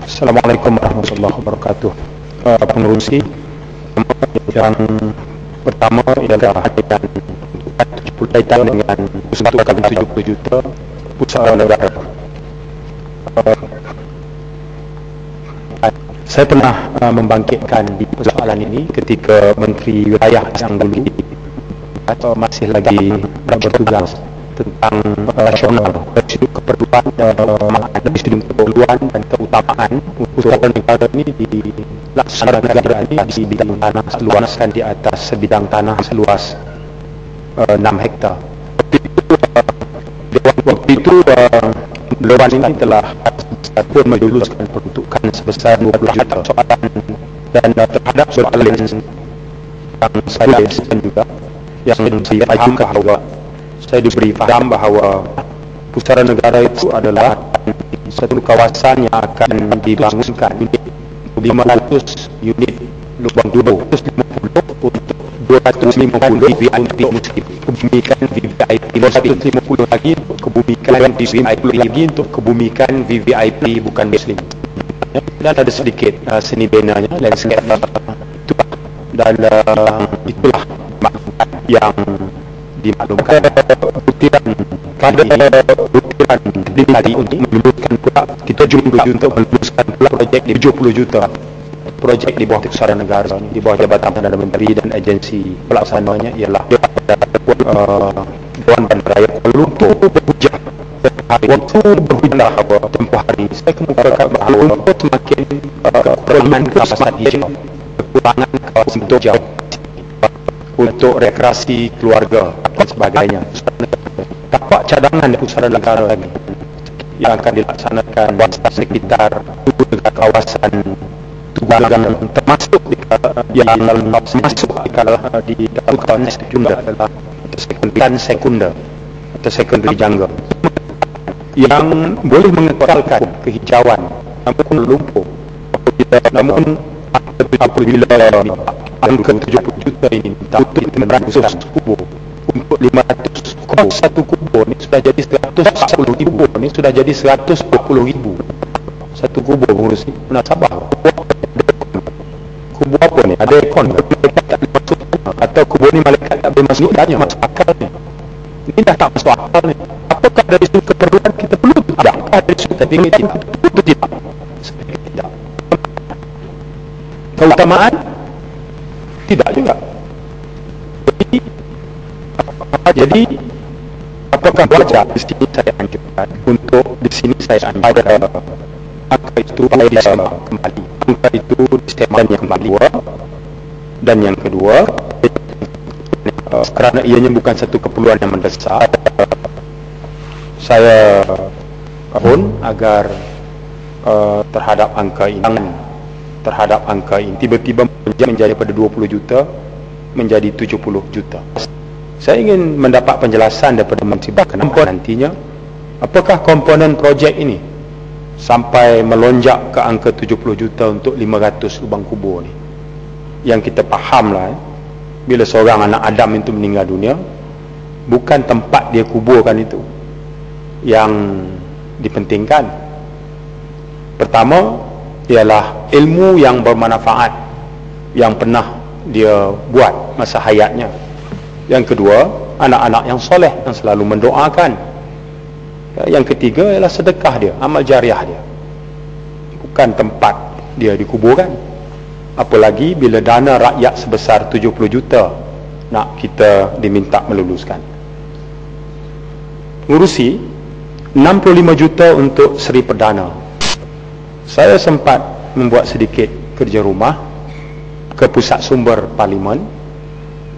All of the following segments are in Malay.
Assalamualaikum warahmatullahi wabarakatuh. Pengurusi yang pertama ialah dengan berkaitan dengan pusat 70 juta pusat negara. Saya pernah membangkitkan di persoalan ini ketika Menteri Wilayah yang dulu masih lagi bertugas tentang nasional, keperluan keperluan dan keutamaan pusat negara ini dilaksanakan negara ini di bidang tanah seluaskan di atas sebidang tanah seluas 6 hektar. Waktu itu Dewan ini telah pun meluluskan peruntukan sebesar 20 juta soalan dan terhadap soalan yang saya juga yang saya ajukan bahawa saya diberi faham bahawa pusaran negara itu adalah satu kawasan yang akan dibangunkan 500 unit lubang dulu untuk 250 VIP muslim, kebumikan VIP 250 lagi kebumikan VIP lagi untuk kebumikan VIP bukan muslim. Dan ada sedikit seni benanya landscape itu, dan itulah yang dimaklumkan butiran tadi untuk meluluskan pula kita jumlah untuk meluluskan pula projek di 70 juta projek di bawah pusaran negara di bawah Jabatan Perdana Menteri dan agensi pelaksananya ialah Dewan Bandaraya Kuala Lumpur. Berhujah waktu berhujah tempoh hari saya kemukakan bahawa semakin kekurangan kawasan hijau, kekurangan kawasan hijau untuk rekreasi keluarga dan sebagainya. Tapak cadangan di pusaran negara lagi yang akan dilaksanakan sekitar kawasan Tubagan, termasuk di dalam masuk di dalam kawasan sekunder atau secondary jungle yang boleh mengekalkan kehijauan namun lumpur. Namun apabila angka 70 juta ini untuk 900 kubo untuk 500 kubo, satu kubo ini sudah jadi 140 ribu, ini sudah jadi 120 ribu satu kubo. Pengurusi menasabah kubo apa ni? Ada ekon ke? Malaikat tak boleh masuk atau kubo ni malaikat tak boleh masuk? Tanya masuk akal ni. Ini dah tak masuk akal ni. Apakah dari sudut keperluan kita perlu? Adakah dari sudut tinggi kita perlu? Tidak. Tidak. Keutamaan? Tidak juga. Jadi apakah wajar di sini saya anjurkan untuk di sini saya anjurkan angka itu kembali, angka itu disematkan yang kembali. Dan yang kedua, kerana ianya bukan satu keperluan yang mendesak, saya pun agar terhadap angka ini tiba-tiba menjadi pada 20 juta menjadi 70 juta. Saya ingin mendapat penjelasan daripada Menteri kenapa nantinya apakah komponen projek ini sampai melonjak ke angka 70 juta untuk 500 lubang kubur ni. Yang kita fahamlah bila seorang anak Adam itu meninggal dunia, bukan tempat dia kuburkan itu yang dipentingkan. Pertama ialah ilmu yang bermanfaat yang pernah dia buat masa hayatnya. Yang kedua, anak-anak yang soleh yang selalu mendoakan. Yang ketiga ialah sedekah dia, amal jariah dia, bukan tempat dia dikuburkan. Apalagi bila dana rakyat sebesar 70 juta nak kita diminta meluluskan. Pengurusi 65 juta untuk Seri Perdana. Saya sempat membuat sedikit kerja rumah ke pusat sumber Parlimen.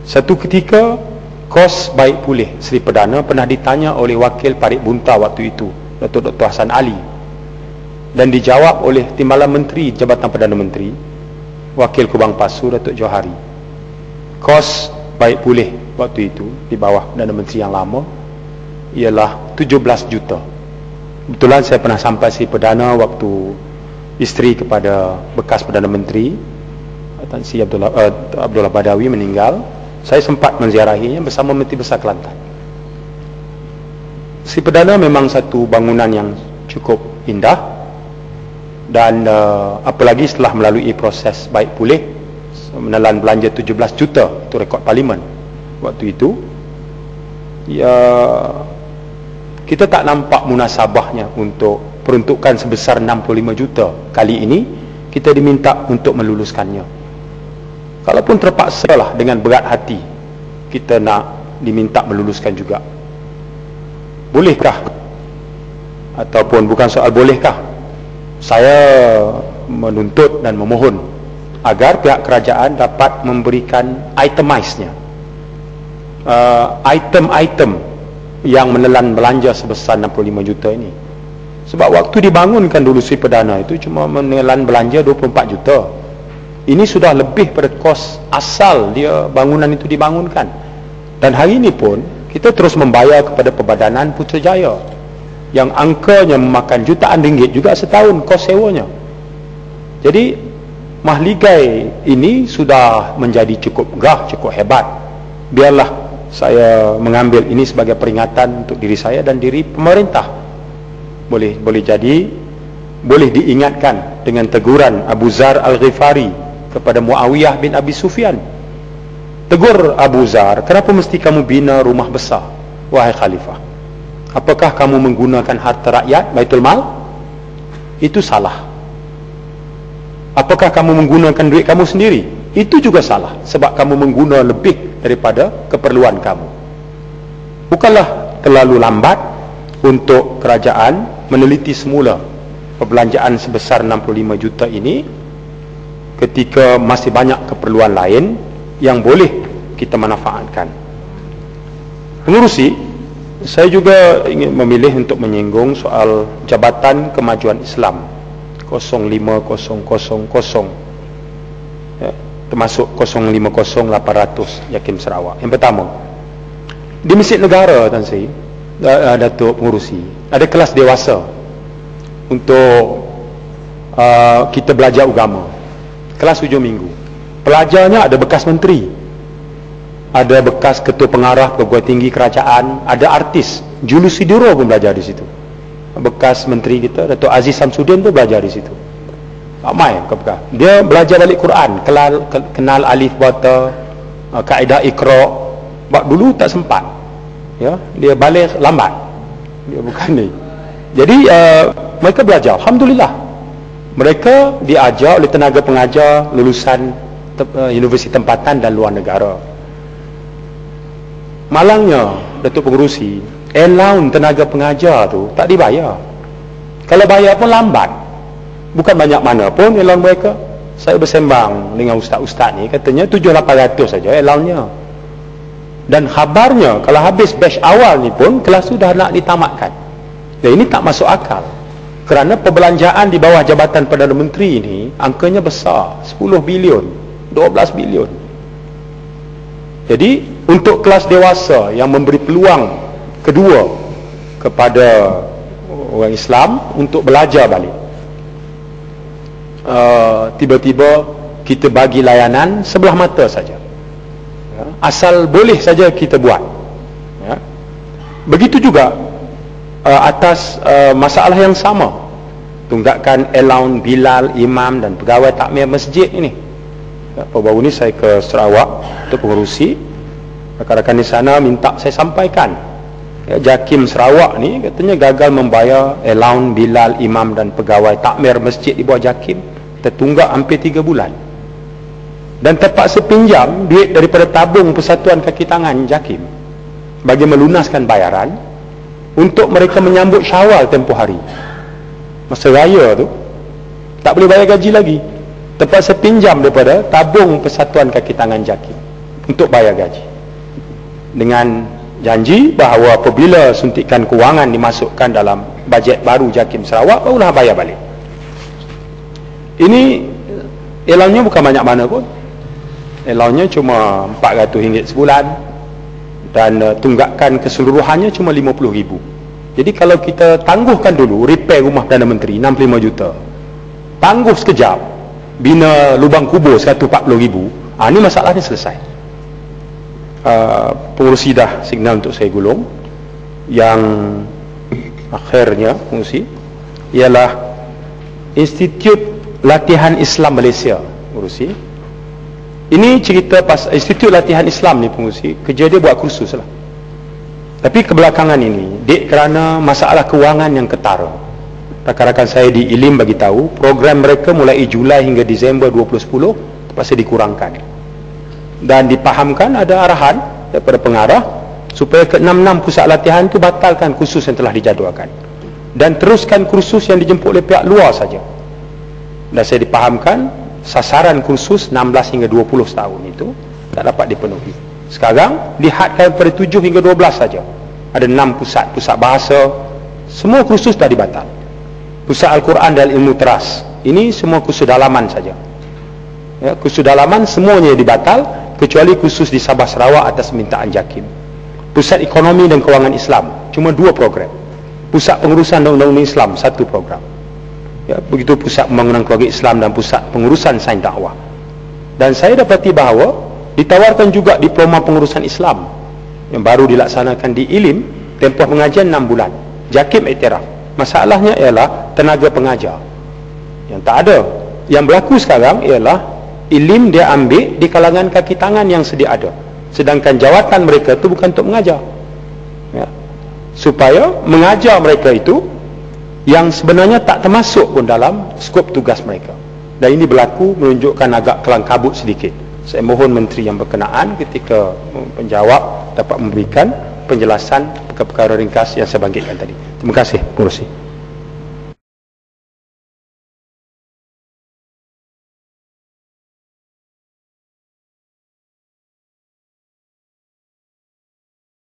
Satu ketika kos baik pulih Seri Perdana pernah ditanya oleh Wakil Parit Bunta waktu itu, Datuk Dr. Hassan Ali, dan dijawab oleh Timbalan Menteri Jabatan Perdana Menteri, Wakil Kubang Pasu Datuk Johari. Kos baik pulih waktu itu di bawah Perdana Menteri yang lama ialah 17 juta. Kebetulan saya pernah sampai Seri Perdana waktu isteri kepada bekas Perdana Menteri Tan Sri Abdullah Badawi meninggal. Saya sempat menziarahinya bersama Menteri Besar Kelantan. Seri Perdana memang satu bangunan yang cukup indah. Dan apalagi setelah melalui proses baik pulih, menelan belanja 17 juta, itu rekod parlimen waktu itu. Ya, kita tak nampak munasabahnya untuk peruntukan sebesar 65 juta. Kali ini kita diminta untuk meluluskannya. Kalaupun terpaksa lah dengan berat hati, kita nak diminta meluluskan juga. Bolehkah? Ataupun bukan soal bolehkah, saya menuntut dan memohon agar pihak kerajaan dapat memberikan itemize-nya, item-item yang menelan belanja sebesar 65 juta ini. Sebab waktu dibangunkan dulu Sri Perdana itu cuma menelan belanja 24 juta. Ini sudah lebih pada kos asal dia bangunan itu dibangunkan. Dan hari ini pun kita terus membayar kepada Perbadanan Putrajaya yang angkanya memakan jutaan ringgit juga setahun kos sewanya. Jadi mahligai ini sudah menjadi cukup megah, cukup hebat. Biarlah saya mengambil ini sebagai peringatan untuk diri saya dan diri pemerintah. Boleh diingatkan dengan teguran Abu Zar Al-Ghifari kepada Muawiyah bin Abi Sufyan. Tegur Abu Zar, kenapa mesti kamu bina rumah besar, wahai khalifah? Apakah kamu menggunakan harta rakyat, Baitul Mal? Itu salah. Apakah kamu menggunakan duit kamu sendiri? Itu juga salah, sebab kamu mengguna lebih daripada keperluan kamu. Bukanlah terlalu lambat untuk kerajaan meneliti semula perbelanjaan sebesar 65 juta ini ketika masih banyak keperluan lain yang boleh kita manfaatkan. Pengerusi, saya juga ingin memilih untuk menyinggung soal Jabatan Kemajuan Islam 05000, ya, termasuk 050800 Jakim Sarawak. Yang pertama, di Masjid Negara, Tan Sri, Datuk Pengerusi, ada kelas dewasa untuk kita belajar agama, kelas hujung minggu. Pelajarnya ada bekas menteri, ada bekas ketua pengarah perguruan tinggi kerajaan, ada artis, Julius Siduro pun belajar di situ. Bekas menteri kita Datuk Aziz Samsudin pun belajar di situ. Ramai bekas. Dia belajar balik Quran, kenal alif bata, kaedah Iqra. Sebab dulu tak sempat. Ya, dia balik lambat. Dia bukan ni. Jadi mereka belajar, alhamdulillah. Mereka diajar oleh tenaga pengajar lulusan universiti tempatan dan luar negara. Malangnya Datuk Pengerusi, allowance tenaga pengajar tu tak dibayar. Kalau bayar pun lambat. Bukan banyak mana pun allowance mereka. Saya bersembang dengan ustaz-ustaz ni, katanya 700-800 saja allowance-nya. Dan khabarnya kalau habis batch awal ni pun kelas tu dah nak ditamatkan. Dan ini tak masuk akal. Kerana perbelanjaan di bawah Jabatan Perdana Menteri ini angkanya besar, 10 bilion, 12 bilion. Jadi untuk kelas dewasa yang memberi peluang kedua kepada orang Islam untuk belajar balik, tiba-tiba kita bagi layanan sebelah mata saja, ya, asal boleh saja kita buat, ya. Begitu juga atas masalah yang sama, tunggakan allowance bilal, imam dan pegawai takmir masjid ini. Ya, baru ni saya ke Sarawak untuk pengerusi, rakan-rakan di sana minta saya sampaikan, ya, Jakim Sarawak ni katanya gagal membayar allowance bilal, imam dan pegawai takmir masjid di bawah Jakim, tertunggak hampir 3 bulan, dan terpaksa pinjam duit daripada tabung Persatuan Kaki Tangan Jakim bagi melunaskan bayaran untuk mereka menyambut Syawal tempoh hari. Masa raya tu tak boleh bayar gaji lagi, terpaksa pinjam daripada tabung Persatuan Kaki Tangan Jakim untuk bayar gaji, dengan janji bahawa apabila suntikan kewangan dimasukkan dalam bajet baru Jakim Sarawak, barulah bayar balik. Ini allowance-nya bukan banyak mana pun. Allowance-nya cuma RM400 sebulan, dan tunggakan keseluruhannya cuma RM50,000. Jadi kalau kita tangguhkan dulu repair rumah Perdana Menteri 65 juta, tangguh sekejap bina lubang kubur 140,000, ini masalahnya selesai. Pengurusi dah signal untuk saya gulung. Yang akhirnya pengurusi, ialah Institut Latihan Islam Malaysia, Pengerusi. Ini cerita pas Institut Latihan Islam ni, Pengerusi, kerja dia buat kursus lah. Tapi kebelakangan ini, kerana masalah kewangan yang ketara, rakan-rakan saya di ILIM bagi tahu, program mereka mulai Julai hingga Disember 2010 terpaksa dikurangkan. Dan dipahamkan ada arahan daripada pengarah supaya ke-6 pusat latihan itu batalkan kursus yang telah dijadualkan dan teruskan kursus yang dijemput oleh pihak luar saja. Dan saya dipahamkan sasaran kursus 16 hingga 20 tahun itu tak dapat dipenuhi. Sekarang dihadkan pada 7 hingga 12 saja. Ada 6 pusat bahasa, semua kursus dah dibatal. Pusat Al-Quran dan ilmu teras, ini semua kursus dalaman saja. Ya, kursus dalaman semuanya dibatal kecuali kursus di Sabah Sarawak atas permintaan JAKIM. Pusat Ekonomi dan Kewangan Islam, cuma 2 program. Pusat Pengurusan dan Undang-Undang Islam, 1 program. Ya, begitu Pusat Pembangunan Keluarga Islam dan Pusat Pengurusan Sains Dakwah. Dan saya dapati bahawa ditawarkan juga Diploma Pengurusan Islam yang baru dilaksanakan di ILIM, tempoh pengajian 6 bulan. JAKIM iktiraf. Masalahnya ialah tenaga pengajar yang tak ada. Yang berlaku sekarang ialah ILIM dia ambil di kalangan kaki tangan yang sedia ada, sedangkan jawatan mereka itu bukan untuk mengajar, ya. Supaya mengajar mereka itu yang sebenarnya tak termasuk pun dalam skop tugas mereka. Dan ini berlaku menunjukkan agak kelang kabut sedikit. Saya mohon menteri yang berkenaan ketika penjawab dapat memberikan penjelasan perkara ringkas yang saya bangkitkan tadi. Terima kasih, Pengerusi.